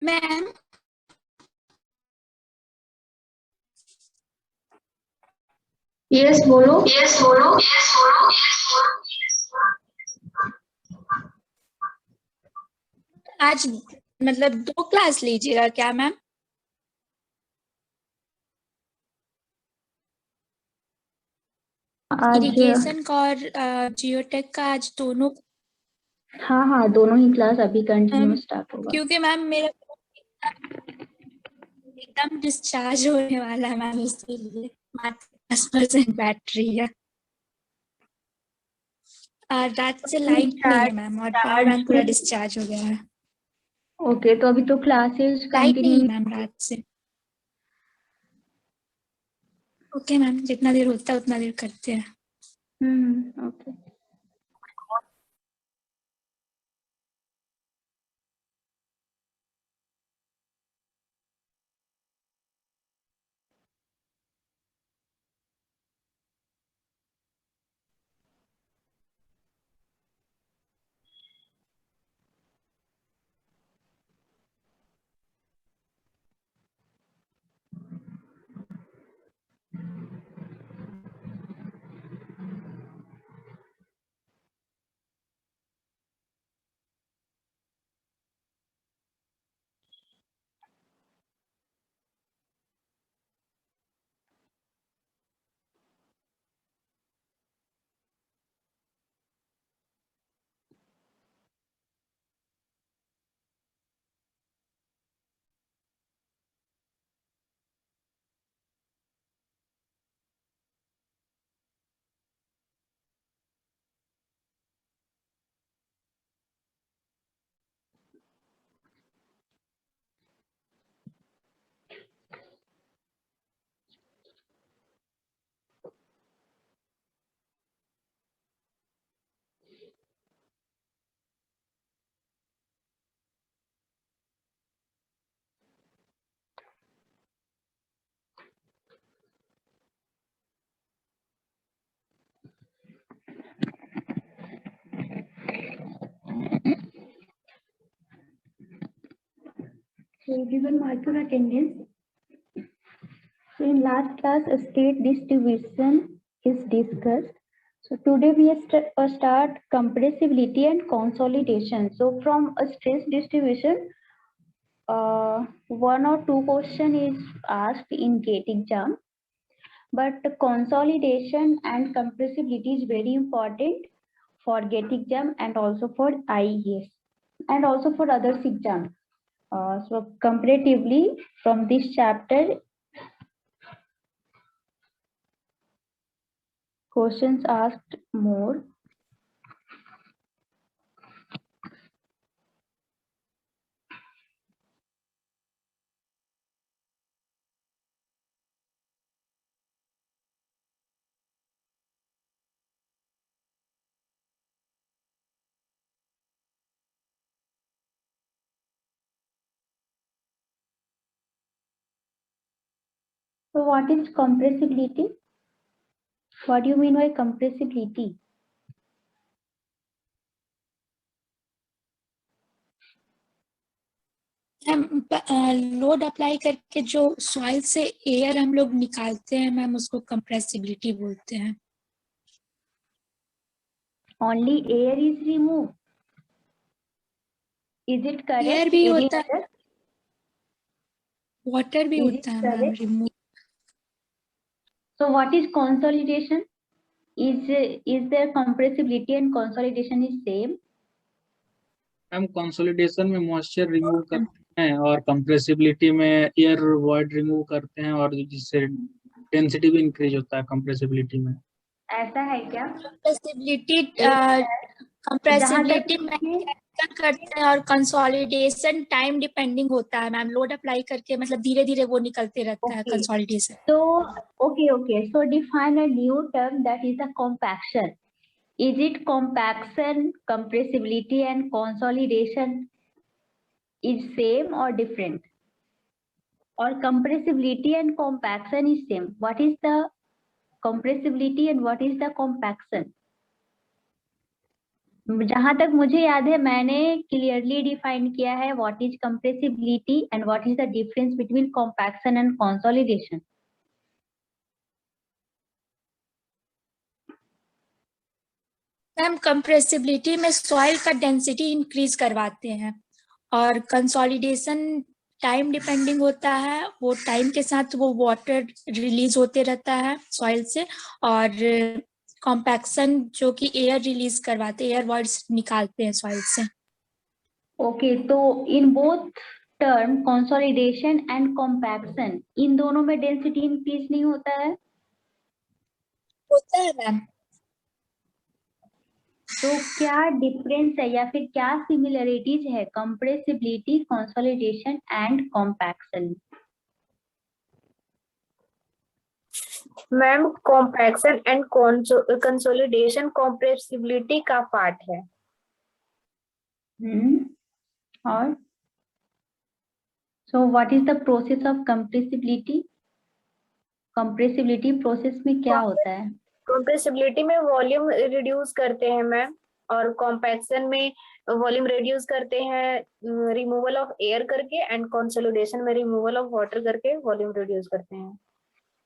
Ma'am yes बोलो। आज मतलब 2 क्लास लीजिएगा क्या मैम? आज इरिगेशन का और जियोटेक का आज दोनों। हाँ हाँ, दोनों ही क्लास अभी कंटिन्यू स्टार्ट होगा। क्योंकि मैम मेरा एकदम डिस्चार्ज होने वाला है मैम, इसीलिए मात्र 10% बैटरी है। रात से लाइट नहीं है मैम और पावर बैंक पूरा डिस्चार्ज हो गया है। ओके, तो अभी तो क्लासेस लाइट नहीं कंटिन्यू। है मैम रात से। ओके मैम, जितना देर होता है उतना देर करते हैं। Okay. So everyone mark your attendance. So in last class, state distribution is discussed. So today we start compressibility and consolidation. So from a stress distribution, one or two question is asked in GATE exam, but consolidation and compressibility is very important for GATE exam and also for IES and also for others exam. So comparatively from this chapter, questions asked more. So what is compressibility? What do you mean by compressibility? Load apply करके जो soil से air हम लोग निकालते हैं ma'am, उसको compressibility बोलते हैं। Only air is removed. Is it correct? Air भी होता है, वाटर भी होता है ma'am remove. So what is consolidation? Is there compressibility and consolidation is same? हम कंसोलिडेशन में मॉइस्चर रिमूव करते हैं और कंप्रेसिबिलिटी में एयर वॉइड रिमूव करते हैं, और जिससे डेंसिटी भी इंक्रीज होता है कंप्रेसिबिलिटी में। ऐसा है क्या? कंप्रेसिबिलिटी में करते हैं और कंसोलिडेशन टाइम डिपेंडिंग होता है मैम। लोड अप्लाई करके मतलब धीरे धीरे वो निकलते रहता है consolidation. So okay. So define a new term, that is a compaction. Is it compaction, compressibility and consolidation is same or different? Or compressibility and compaction is same? What is the compressibility and what is the compaction? जहां तक मुझे याद है मैंने clearly define किया है what is compressibility and what is the difference between compaction and consolidation. Ma'am compressibility में soil का डेंसिटी इंक्रीज करवाते हैं और कंसोलिडेशन टाइम डिपेंडिंग होता है, वो टाइम के साथ वो वाटर रिलीज होते रहता है सॉइल से, और कॉम्पैक्शन जो कि एयर रिलीज करवाते हैं, एयर वॉइड्स निकालते हैं सॉइल से। ओके, तो in both term consolidation and compaction, इन दोनों में डेंसिटी इंक्रीज नहीं होता है? होता है मैम। तो क्या डिफरेंस है या फिर क्या सिमिलरिटीज है compressibility, consolidation and compaction? Ma'am compaction and consolidation compressibility का पार्ट है। और so what is the process of compressibility? Compressibility process में क्या होता है? कंप्रेसिबिलिटी में वॉल्यूम रिड्यूस करते हैं मैम, और कॉम्पैक्शन में वॉल्यूम रिड्यूस करते हैं रिमूवल ऑफ एयर करके, एंड कंसोलिडेशन में रिमूवल ऑफ वाटर करके वॉल्यूम रिड्यूस करते हैं।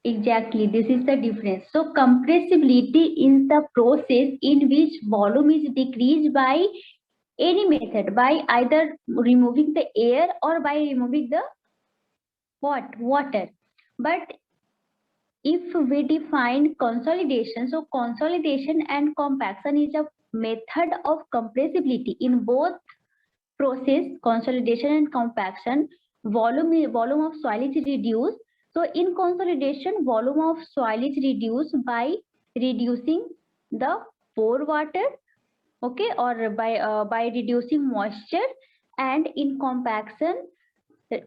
Exactly, this is the difference. So compressibility is the process in which volume is decreased by any method, by either removing the air or by removing the water. But if we define consolidation, so consolidation and compaction is a method of compressibility. In both process, consolidation and compaction, volume of soil is reduced. So in consolidation, volume of soil is reduced by reducing the pore water, okay, or by reducing moisture. And in compaction,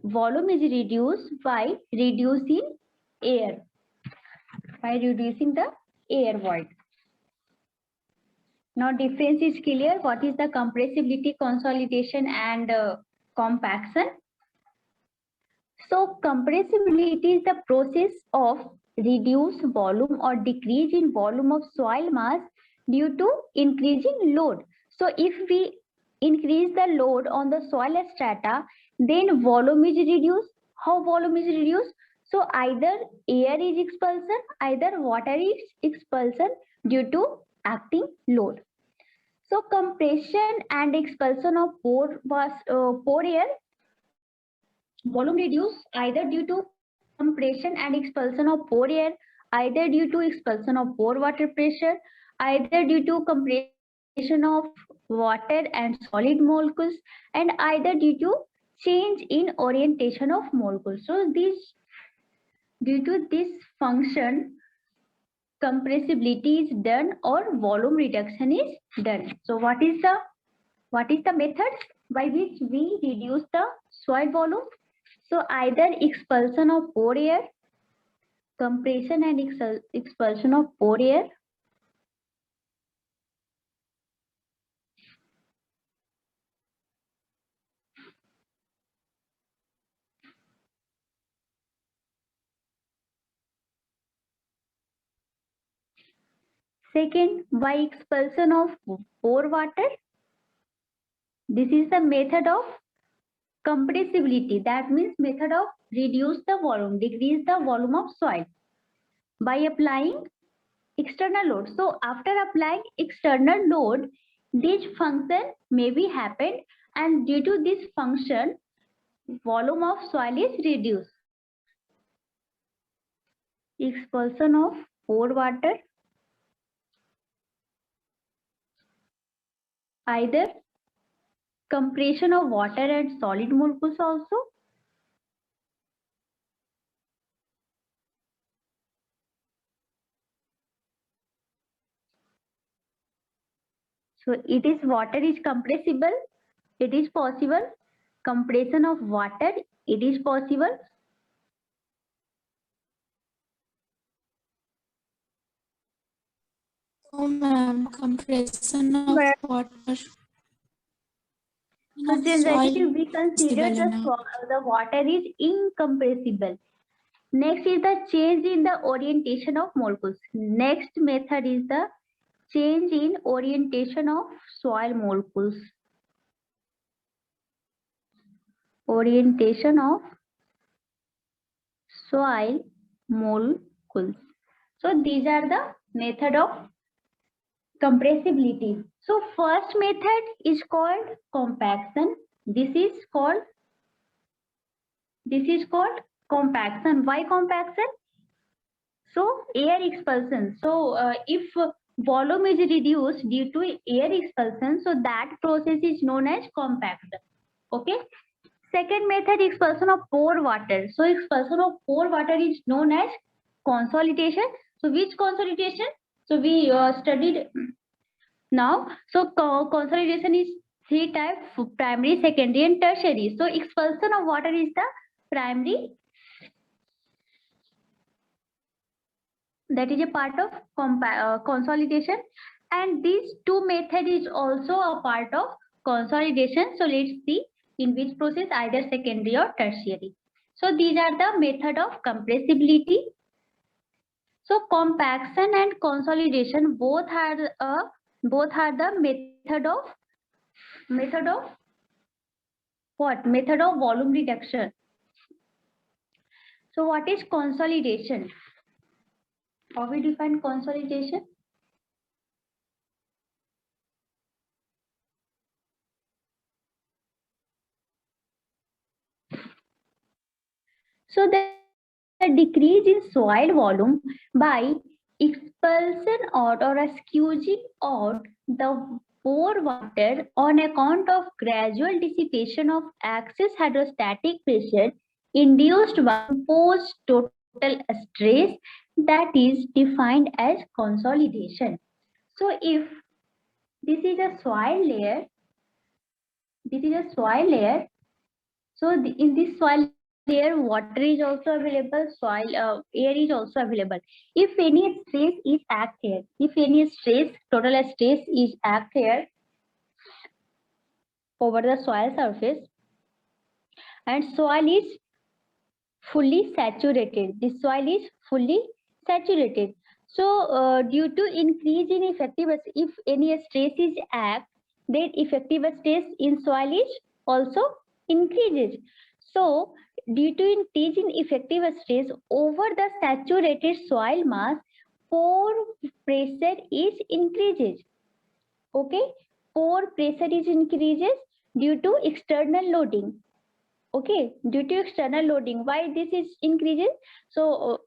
volume is reduced by reducing air, by reducing the air void. Now difference is clear. What is the compressibility, consolidation and compaction? So compressibility is the process of reduce volume or decrease in volume of soil mass due to increasing load. So if we increase the load on the soil strata, then volume is reduced. How volume is reduced? So either air is expulsion, either water is expulsion due to acting load. So compression and expulsion of pore air, volume reduced either due to compression and expulsion of pore air, either due to expulsion of pore water pressure, either due to compression of water and solid molecules, and either due to change in orientation of molecules. So due to this function, compressibility is done or volume reduction is done. So what is the method by which we reduce the soil volume? So either expulsion of pore air, compression and expulsion of pore air, second, by expulsion of pore water. This is the method of compressibility. That means method of reduce the volume, decrease the volume of soil by applying external load. So after applying external load, this function may be happened, and due to this function, volume of soil is reduced. Expulsion of pore water, either compression of water and solid molecules also. So it is water is compressible, it is possible. Compression of water, it is possible. Oh ma'am, compression of water. So generally we consider the water is incompressible. Next is the change in the orientation of molecules. Next method is the change in orientation of soil molecules. Orientation of soil molecules. So these are the method of compressibility. So first method is called compaction. This is called compaction. Why compaction? So air expulsion. So if volume is reduced due to air expulsion, so that process is known as compaction. Okay. Second method, expulsion of pore water. So expulsion of pore water is known as consolidation. So which consolidation? So we studied now. So consolidation is three types: primary, secondary, and tertiary. So expulsion of water is the primary. That is a part of consolidation, and these two method is also a part of consolidation. So let's see in which process, either secondary or tertiary. So these are the method of compressibility. So compaction and consolidation both are the method of what? Method of volume reduction. So what is consolidation? How we define consolidation? So the decrease in soil volume by expulsion out or a squeezing out the pore water on account of gradual dissipation of excess hydrostatic pressure induced by imposed total stress, that is defined as consolidation. So if this is a soil layer, so in this soil layer, water is also available, air is also available. If any stress is act here, total stress is act here over the soil surface, and soil is fully saturated. This soil is fully saturated. So due to increase in effective, if any stress is act, then effective stress in soil is also increases. So due to increase in effective stress over the saturated soil mass, pore pressure is increases. Okay, pore pressure is increases due to external loading. Okay, due to external loading. Why this is increases? So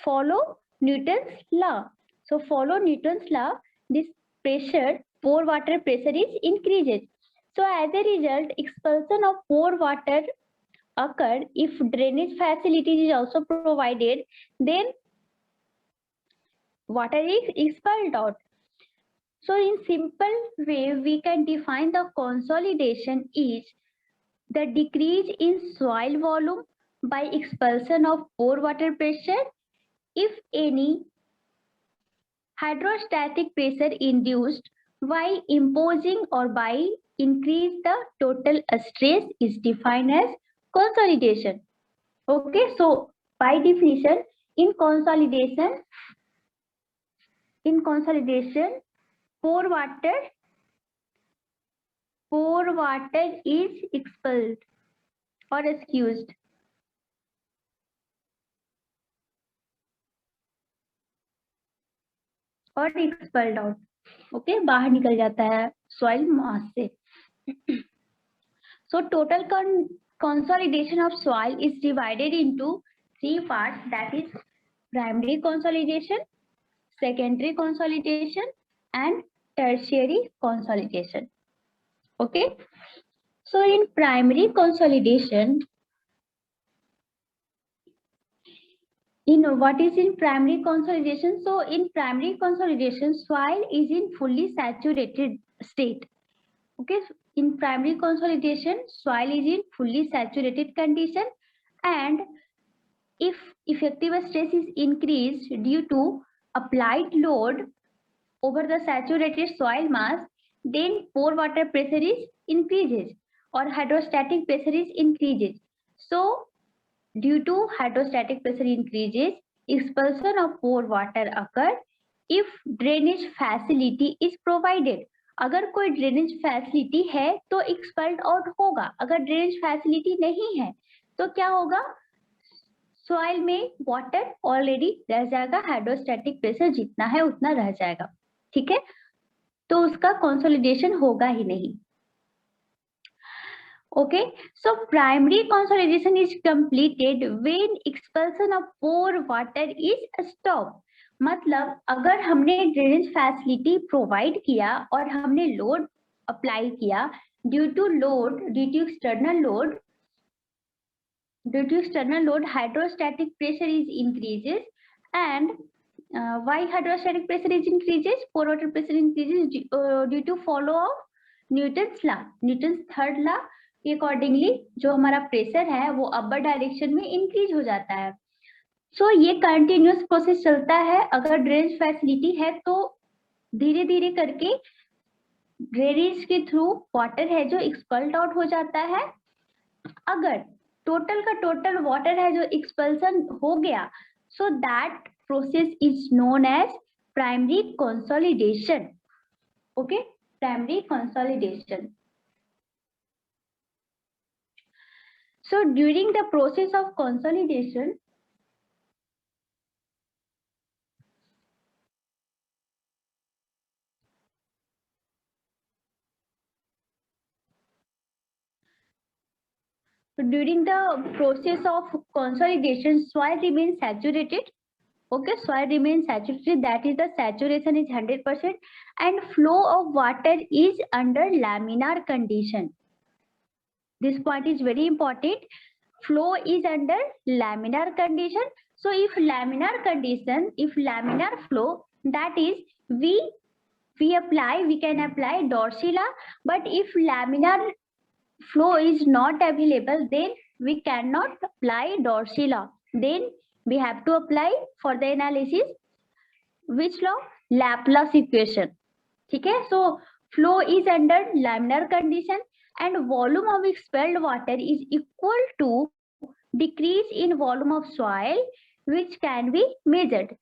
follow Newton's law. So follow Newton's law, this pressure, pore water pressure is increases. So as a result, expulsion of pore water occur. If drainage facilities is also provided, then water is expelled out. So in simple way, we can define the consolidation is the decrease in soil volume by expulsion of pore water pressure if any hydrostatic pressure induced by imposing or by increase the total stress is defined as consolidation. Okay, so by definition, in consolidation, pore water is expelled or squeezed. और expelled out. Okay, बाहर निकल जाता है soil mass से. So total consolidation of soil is divided into three parts, that is primary consolidation, secondary consolidation, and tertiary consolidation. Okay, so in primary consolidation, what is in primary consolidation? So in primary consolidation, soil is in fully saturated state. Okay, in primary consolidation, soil is in fully saturated condition, and if effective stress is increased due to applied load over the saturated soil mass, then pore water pressure is increases or hydrostatic pressure is increases. So due to hydrostatic pressure increases, expulsion of pore water occurs. if drainage facility is provided. अगर कोई drainage facility है तो expelled out होगा, अगर drainage facility नहीं है तो क्या होगा, सॉइल में वाटर ऑलरेडी रह जाएगा, हाइड्रोस्टैटिक प्रेशर जितना है उतना रह जाएगा, ठीक है, तो उसका कंसोलिडेशन होगा ही नहीं. Okay, so primary consolidation is completed when expulsion of pore water is stopped. मतलब अगर हमने ड्रेनेज फैसिलिटी प्रोवाइड किया और हमने लोड अप्लाई किया, due to external load hydrostatic pressure is increases, and why hydrostatic pressure is increases, pore water pressure increases due to follow of Newton's third law के accordingly जो हमारा pressure है वो upper direction में increase हो जाता है. सो ये कंटिन्यूस प्रोसेस चलता है. अगर ड्रेनेज फैसिलिटी है तो धीरे धीरे करके ड्रेनेज के थ्रू वाटर है जो एक्सपल्ड आउट हो जाता है. अगर टोटल का टोटल वाटर है जो एक्सपल्सन हो गया, so that process is known as primary consolidation. Okay, primary consolidation. So during the process of consolidation, soil remains saturated. Okay, soil remains saturated, that is the saturation is 100%, and flow of water is under laminar condition. This point is very important. Flow is under laminar condition. So if laminar flow, that is we can apply Darcy law. But if laminar flow is not available, then we cannot apply Darcy law. Then we have to apply for the analysis which law? Laplace equation. Okay, so flow is under laminar condition, and volume of expelled water is equal to decrease in volume of soil, which can be measured.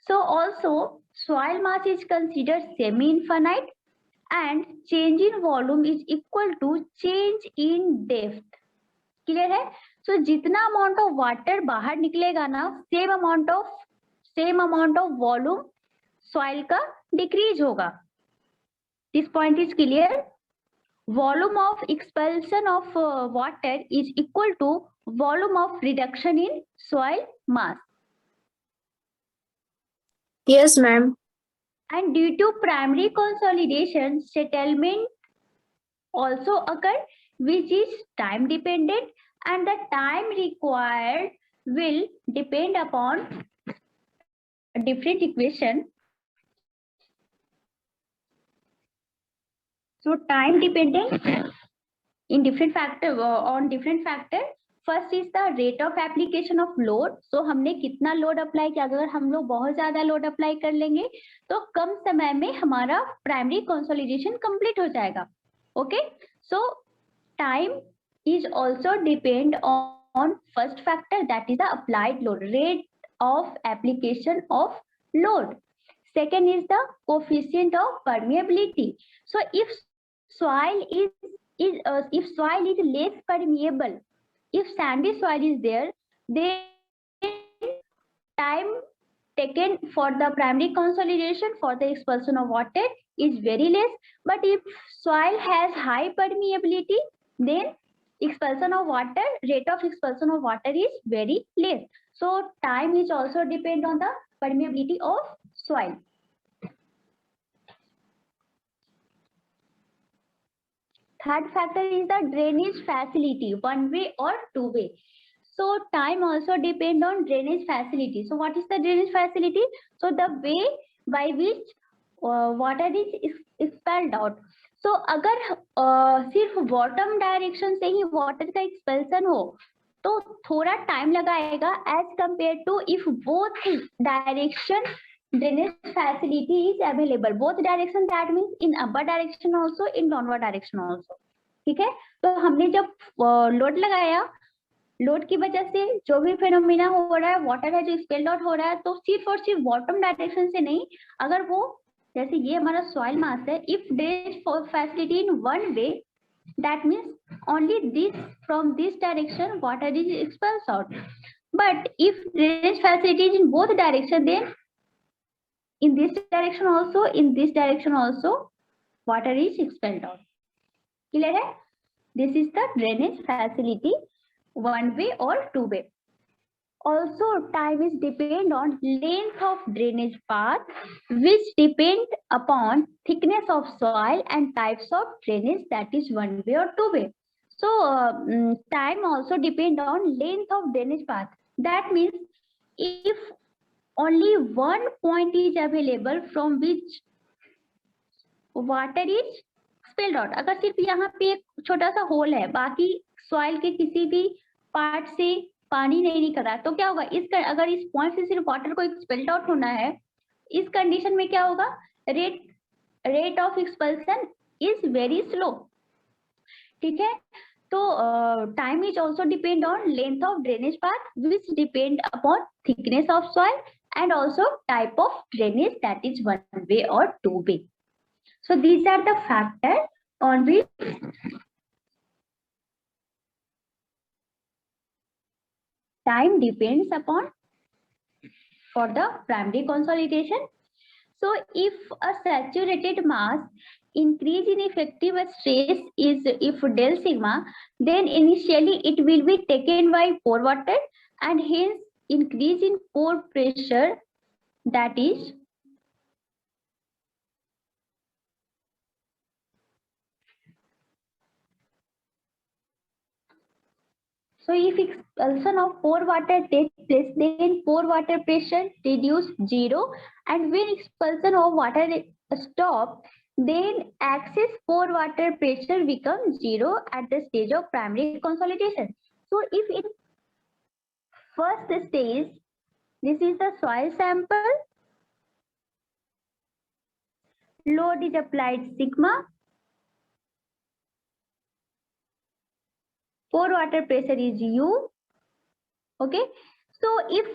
So also soil mass is considered semi-infinite, and change in volume is equal to change in depth. Clear है? So जितना amount of water बाहर निकलेगा ना, same amount of volume soil का decrease होगा. This point is clear. Volume of expulsion of water is equal to volume of reduction in soil mass. Yes, ma'am. And due to primary consolidation, settlement also occur, which is time dependent, and the time required will depend upon a different equation. So time dependent in different factor on different factor. First is the rate of application of load. So हमने कितना load apply किया, अगर हम लोग बहुत ज्यादा load apply कर लेंगे तो कम समय में हमारा प्राइमरी कंसोलिडेशन कंप्लीट हो जाएगा. Okay, so time is also depend on first factor, that is the applied load, rate of application of load. Second is the coefficient of permeability. So if soil is less permeable, if sandy soil is there, then time taken for the primary consolidation for the expulsion of water is very less. But if soil has high permeability, then expulsion of water, rate of expulsion of water is very less. So time is also depend on the permeability of soil. Third factor is the drainage facility, one way or two way. So time also depend on drainage facility. So what is the drainage facility? So the way by which water is expelled out. So अगर सिर्फ bottom direction से ही water का expulsion हो तो थोड़ा time लगाएगा as compare to if both direction drainage facility is available. Both direction, that means in upper direction also, in downward direction also. ठीक है, तो हमने जब लोड लगाया, लोड की वजह से जो भी फेनोमेना हो रहा है, वाटर है जो एक्सपेल्ड आउट हो रहा है, तो सिर्फ और सिर्फ बॉटम डायरेक्शन से नहीं, अगर वो जैसे ये हमारा सॉइल मास है, if drainage facility in one way, that means only this from this direction water is expels out, but if drainage facility is in both direction, then in this direction also, in this direction also, water is expelled out. Clear है? This is the drainage facility, one way or two way. Also, time is depend on length of drainage path, which depend upon thickness of soil and types of drainage, that is one way or two way. So, time also depend on length of drainage path. That means if only one point is available from which water is spilled out, अगर सिर्फ यहाँ पे एक छोटा सा whole है, बाकी soil के किसी भी पार्ट से पानी नहीं निकल रहा, तो क्या होगा, अगर इस पॉइंट से सिर्फ वाटर को एक्सपेल्ड आउट होना है, इस कंडीशन में क्या होगा, rate of expulsion is very slow. ठीक है, तो time is also depend on length of drainage path, which depend upon thickness of soil and also type of drainage, that is one way or two way. So these are the factors on which time depends upon for the primary consolidation. So if a saturated mass increase in effective stress is if del sigma, then initially it will be taken by pore water, and hence increase in pore pressure, that is so if expulsion of pore water takes place, then pore water pressure reduce zero, and when expulsion of water stop, then excess pore water pressure becomes zero at the stage of primary consolidation. So if in first stage, this is the soil sample, load is applied sigma, pore water pressure is U. Okay, so if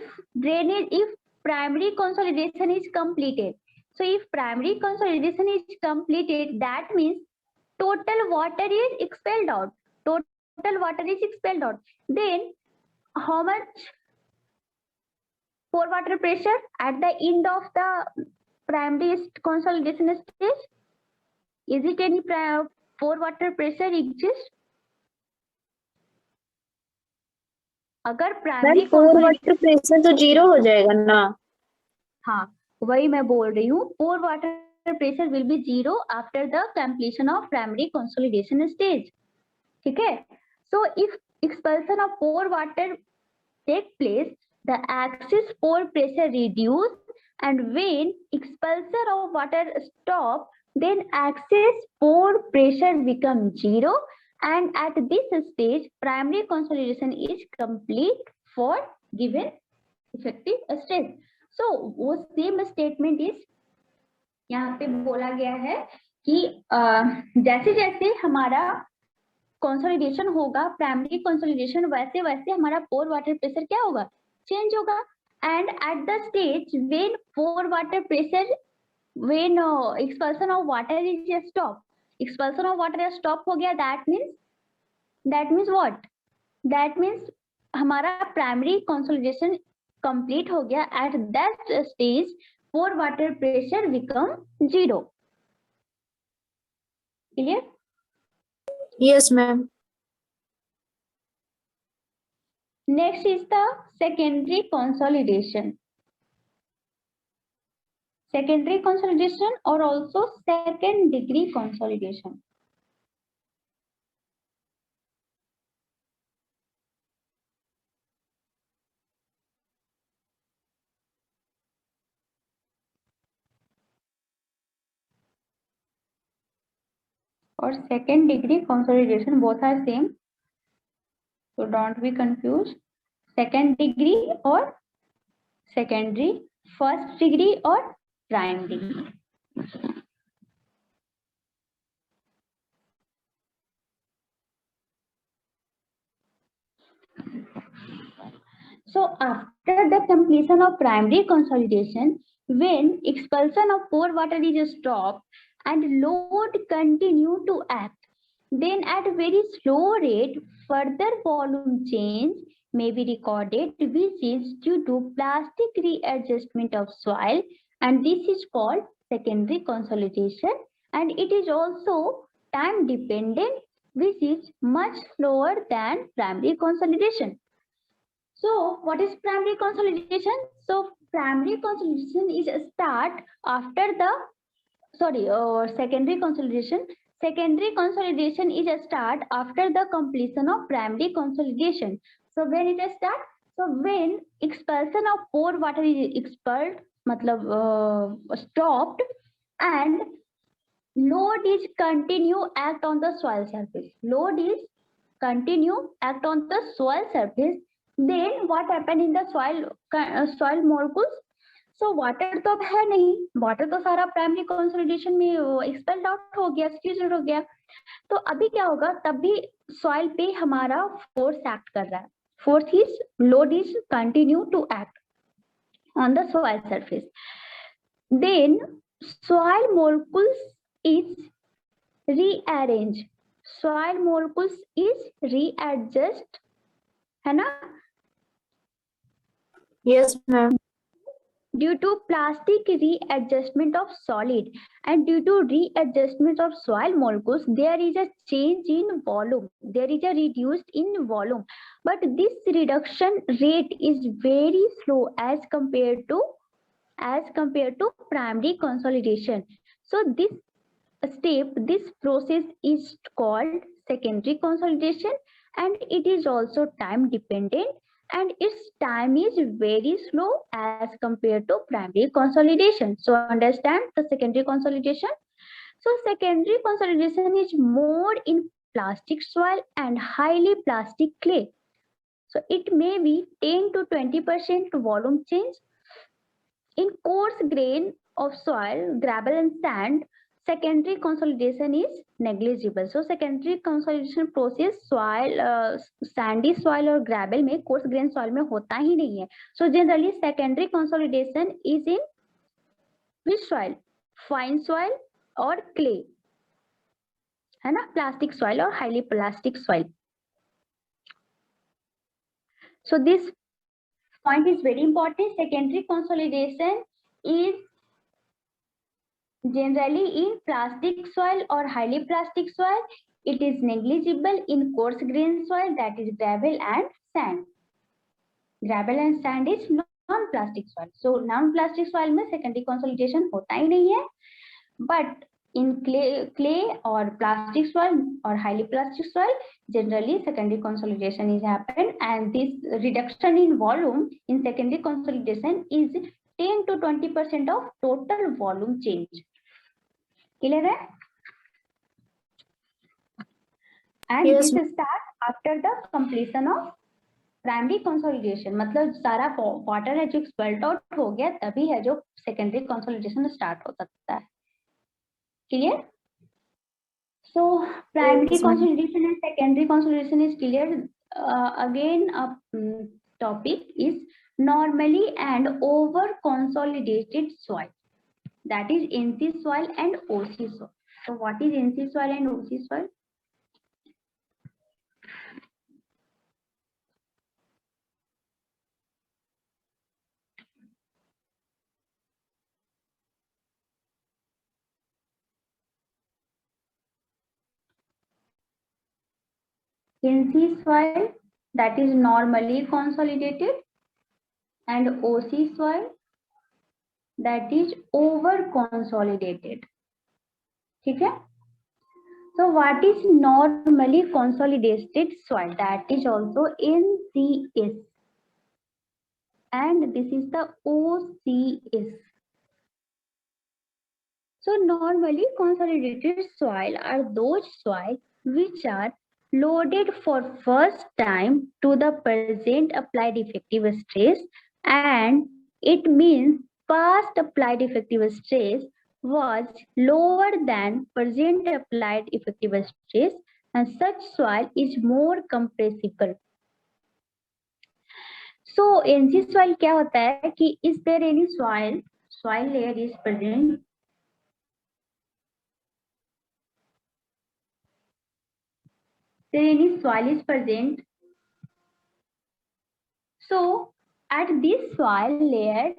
primary consolidation is completed, so if primary consolidation is completed, that means total water is expelled out. Total water is expelled out. Then how much pore water pressure at the end of the primary consolidation stage? Is it any pore water pressure exists? अगर primary pore water pressure तो zero हो जाएगा ना. हाँ, वही मैं बोल रही हूँ, pore water pressure will be zero after the completion of primary consolidation stage. ठीक है, so if expulsion of pore water take place, the excess pore pressure reduce, and when expulsion of water stop, then excess pore pressure becomes zero, and at this stage primary consolidation is complete for given effective stress. So वो same statement is यहाँ पे बोला गया है कि जैसे जैसे हमारा कंसोलिडेशन होगा, प्राइमरी कंसोलिडेशन, वैसे वैसे हमारा पोर वाटर प्रेशर क्या होगा, चेंज होगा. And at the stage when pore water pressure, when expulsion of water is stop, expulsion of water stop हो गया, that means what, that means हमारा primary consolidation complete हो गया. At that stage pore water pressure become zero. Clear? Yes ma'am. Next is the secondary consolidation. Secondary consolidation or also second degree consolidation. Or second degree consolidation, both are same, so don't be confused. Second degree or secondary, first degree or prime degree. So after the completion of primary consolidation, when expulsion of pore water is stopped and load continue to act, then at a very slow rate, further volume change may be recorded, which is due to plastic readjustment of soil, and this is called secondary consolidation, and it is also time dependent, which is much slower than primary consolidation. So what is primary consolidation? So primary consolidation is a start after the secondary consolidation. Secondary consolidation is a start after the completion of primary consolidation. So when it is start? So when expulsion of pore water is expelled, stopped, and load is continue act on the soil surface. Load is continue act on the soil surface. Then what happen in the soil molecules? So water तो अब है नहीं, water तो सारा primary consolidation में expelled out हो गया, स्क्यूज्ड हो गया. तो अभी क्या होगा, तब भी सॉइल पे हमारा फोर्स एक्ट कर रहा है. Force is load is continue to act on the soil surface. Then soil molecules is rearrange, soil molecules is readjust, है ना? Yes, ma'am. Due to plastic readjustment of solid and due to readjustment of soil molecules, there is a change in volume, there is a reduced in volume, but this reduction rate is very slow as compared to primary consolidation. So this step, this process is called secondary consolidation, and it is also time dependent, and its time is very slow as compared to primary consolidation. So understand the secondary consolidation. So secondary consolidation is more in plastic soil and highly plastic clay. So it may be 10 to 20% volume change. In coarse grain of soil, gravel and sand, secondary consolidation is negligible. So secondary consolidation process soil, sandy soil और gravel में, coarse grain soil में होता ही नहीं है. So generally secondary consolidation is in which soil? Fine soil और clay, है ना? Plastic soil और highly plastic soil. So this point is very important. Secondary consolidation is generally in plastic soil or highly plastic soil. It is negligible in coarse grain soil, that is gravel and sand. Gravel and sand is non-plastic soil. So non-plastic soil में secondary consolidation होता ही नहीं है. But in clay or plastic soil or highly plastic soil, generally secondary consolidation is happen, and this reduction in volume in secondary consolidation is 10 to 20% of total volume change. Clear है? And Yes. this start after the completion of primary consolidation. मतलब सारा water है जो expelled out हो गया, तभी है जो secondary consolidation स्टार्ट हो सकता है. Clear? So primary Yes, ma'am. consolidation and secondary consolidation is clear. Again, a topic is normally and over consolidated soil. That is NC soil and OC soil. So what is NC soil and OC soil? NC soil, that is normally consolidated, and OC soil, that is over consolidated. ठीक है? So what is normally consolidated soil? That is also NCS, and this is the OCS. So normally consolidated soil are those soil which are loaded for first time to the present applied effective stress, and it means past applied effective stress was lower than present applied effective stress, and such soil is more compressible. So NC soil क्या होता है कि is there any soil layer is present, there any soil is present, so at this soil layer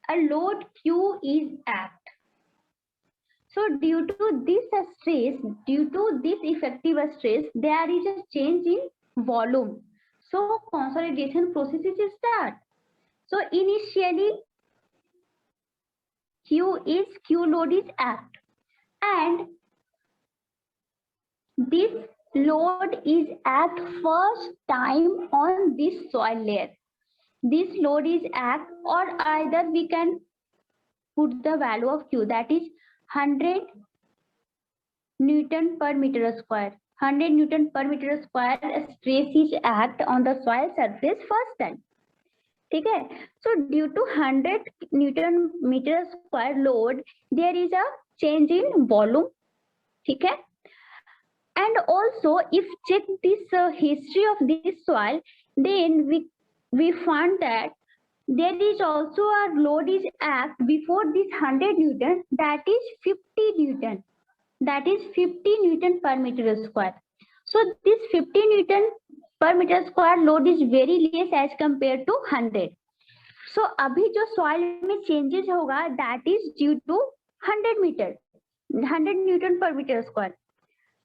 a load Q is act. So due to this stress, due to this effective stress, there is a change in volume. So consolidation process is start. So initially Q load is act, and this load is act first time on this soil layer. This load is act, or either we can put the value of Q, that is 100 Newton per meter square. 100 Newton per meter square stress is act on the soil surface first time. ठीक है? So due to 100 Newton meter square load, there is a change in volume. ठीक है? And also, if check this history of this soil, then we find that there is also a load is act before this 100 Newton, that is 50 Newton. That is 50 Newton per meter square. So this 50 Newton per meter square load is very less as compared to 100. So अभी जो soil में changes होगा, that is due to 100 Newton per meter square.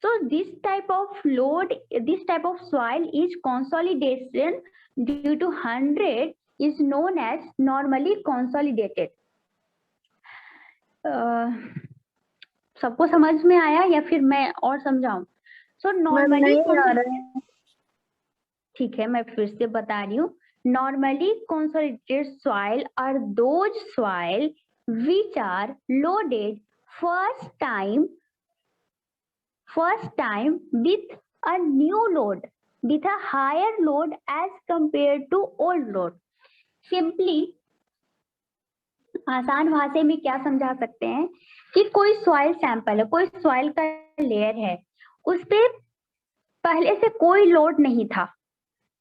So this type of load, this type of soil is consolidation due to 100 is known as normally consolidated. सबको समझ में आया या फिर मैं और समझाऊं? So normally, ठीक है, मैं फिर से बता रही हूँ. Normally consolidated soil are those soil which are loaded first time with a new load, with a higher load as compared to old load. Simply आसान भाषा में क्या समझा सकते हैं कि कोई सॉइल सैंपल है, कोई सॉइल का लेयर है, उस पे पहले से कोई लोड नहीं था.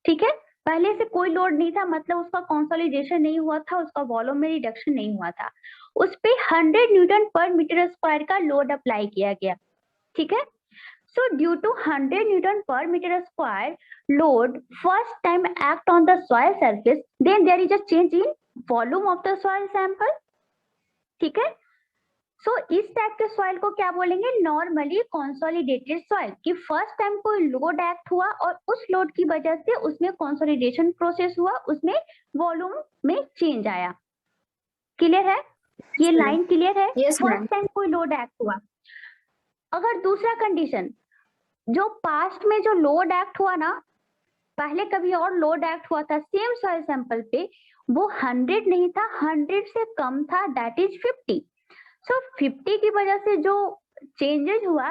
ठीक है, पहले से कोई लोड नहीं था, मतलब उसका कंसोलिडेशन नहीं हुआ था, उसका वॉल्यूम में रिडक्शन नहीं हुआ था. उस पे 100 न्यूटन पर मीटर स्क्वायर का लोड अप्लाई किया गया. ठीक है, so due to 100 Newton per meter square load first time act on the soil surface, then there is a change in volume of the soil sample. ठीक है, so इस type के soil को क्या बोलेंगे? नॉर्मली कंसोलिडेटेड सॉइल, कि first time कोई load act हुआ और उस लोड की वजह से उसमें कंसोलिडेशन प्रोसेस हुआ, उसमें वॉल्यूम में चेंज आया. क्लियर है? ये लाइन क्लियर है? फर्स्ट टाइम कोई लोड एक्ट हुआ. अगर दूसरा कंडीशन, जो पास्ट में जो लोड एक्ट हुआ ना, पहले कभी और लोड एक्ट हुआ था सेम सॉइल सैंपल पे, वो 100 नहीं था, 100 से कम था, दैट इज 50. सो 50 की वजह से जो चेंजेस हुआ,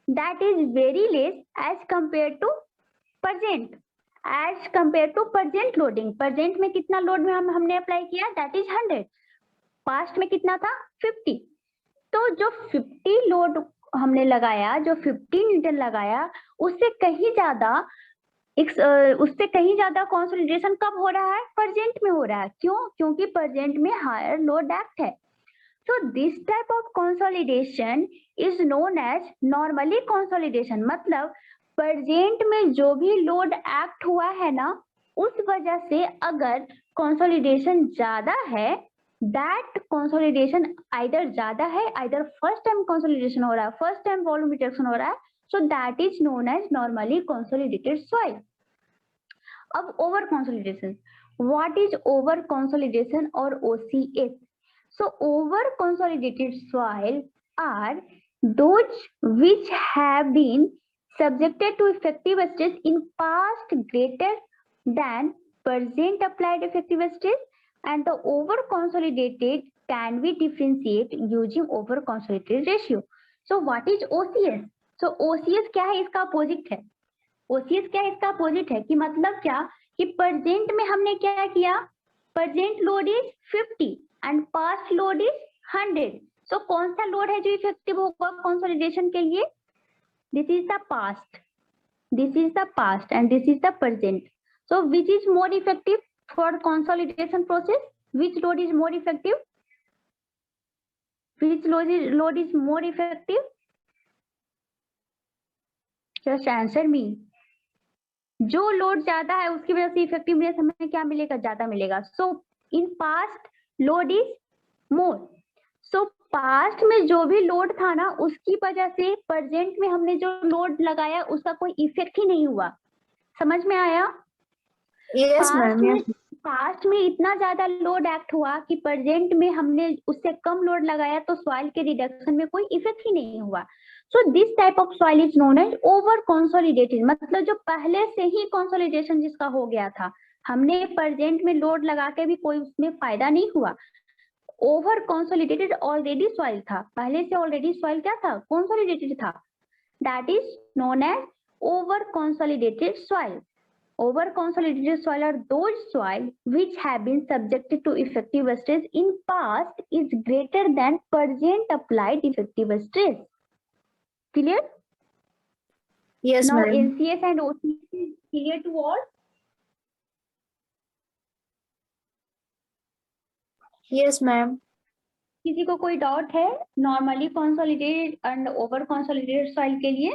that is very less as compare to present, as compare to present loading. Present में कितना लोड में हमने अप्लाई किया? That is 100. पास्ट में कितना था? 50. तो जो 50 लोड हमने लगाया, जो 50 न्यूटन लगाया, उससे कहीं ज्यादा कंसोलिडेशन कब हो रहा है? प्रेजेंट में हो रहा है. क्यों? क्योंकि प्रेजेंट में हायर लोड एक्ट है. So this type of consolidation is known as normally consolidation. मतलब प्रेजेंट में जो भी लोड एक्ट हुआ है ना, उस वजह से अगर कंसोलिडेशन ज्यादा है, दैट कंसोलिडेशन आइदर ज्यादा है, आइदर फर्स्ट टाइम कंसोलिडेशन हो रहा है, फर्स्ट टाइम वॉल्यूम रिडक्शन हो रहा है, so that is known as normally consolidated soil. अब over consolidation, what is over consolidation और OCS? So over consolidated soil are those which have been subjected to effective stress in past greater than present applied effective stress, and the over consolidated can be differentiated using over consolidated ratio. So what is OCS? So OCS क्या है? इसका opposite है. OCS क्या है? इसका opposite है. कि मतलब क्या, कि प्रेजेंट में हमने क्या किया? Present load is 50 and past load is 100. सो कौन सा लोड है जो इफेक्टिव होगा कंसोलिडेशन के लिए? This is the past, this is the past and this is the present. So which is more effective? for consolidation process? Which load is more effective? Which load is more effective? Just answer me. जो load ज्यादा है उसकी वजह से effectiveness हमें क्या मिलेगा? ज्यादा मिलेगा. So in past load is more. So past में जो भी लोड था ना उसकी वजह से प्रेजेंट में हमने जो लोड लगाया उसका कोई इफेक्ट ही नहीं हुआ. समझ में आया? Yes ma'am. पास्ट में इतना ज्यादा लोड एक्ट हुआ कि प्रेजेंट में हमने उससे कम लोड लगाया तो सॉइल के रिडक्शन में कोई इफेक्ट ही नहीं हुआ. So this type of soil is known as over consolidated. मतलब जो पहले से ही कंसोलिडेशन जिसका हो गया था, हमने प्रेजेंट में लोड लगा के भी कोई उसमें फायदा नहीं हुआ. ओवर कंसोलिडेटेड ऑलरेडी सॉइल था, पहले से ऑलरेडी सॉइल क्या था? कंसोलिडेटेड था. That is known as over consolidated soil. Over consolidated soil are those soil which have been subjected to effective stress in past is greater than present applied effective stress. Clear? Yes Now ma'am. NCS and OCS is clear to all? Yes ma'am. किसी को कोई doubt है normally consolidated and over consolidated soil के लिए?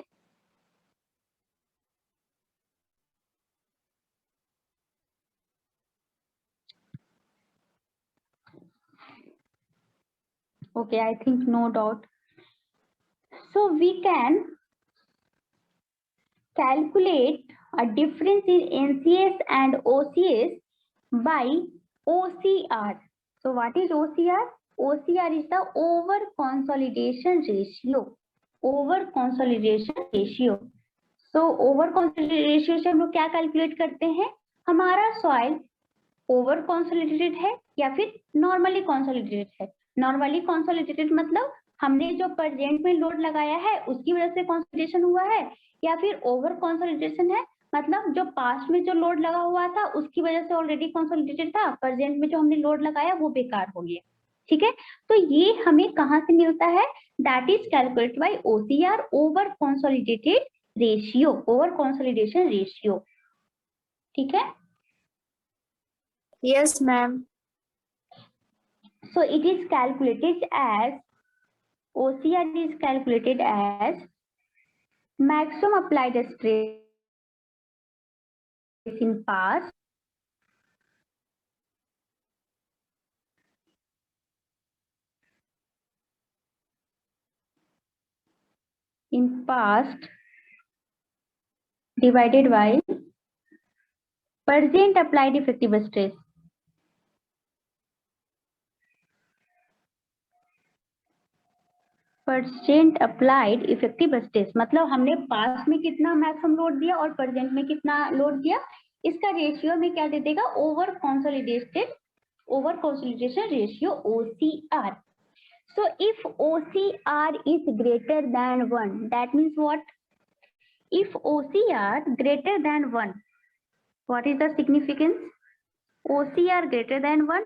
Okay, I think no doubt. So we can calculate a difference in NCS and OCS by OCR. So what is OCR? OCR is the over consolidation ratio. Over consolidation ratio. So over consolidation ratio से हम लोग क्या calculate करते हैं? हमारा soil over consolidated है या फिर नॉर्मली कंसोलिडेटेड है. नॉर्मली कंसोलिडेटेड मतलब हमने जो प्रेजेंट में लोड लगाया है उसकी वजह से कंसोलिडेशन हुआ है, या फिर ओवर कंसोलिडेशन है मतलब जो पास्ट में जो लोड लगा हुआ था उसकी वजह से ऑलरेडी कंसोलिडेटेड था, प्रेजेंट में जो हमने लोड लगाया वो बेकार हो गया. ठीक है, तो ये हमें कहाँ से मिलता है? That is calculated by OCR, over consolidated ratio, over consolidation ratio. ठीक है. Yes ma'am. So it is calculated as OCR is calculated as maximum applied stress in past divided by present applied effective stress. Percent applied effective stress मतलब हमने past में कितना maximum load दिया और present में कितना लोड दिया, इसका रेशियो में क्या दे देगा? Over consolidation ratio OCR. So if OCR is greater than 1, that means what? If OCR greater than 1, what is the significance? OCR greater than 1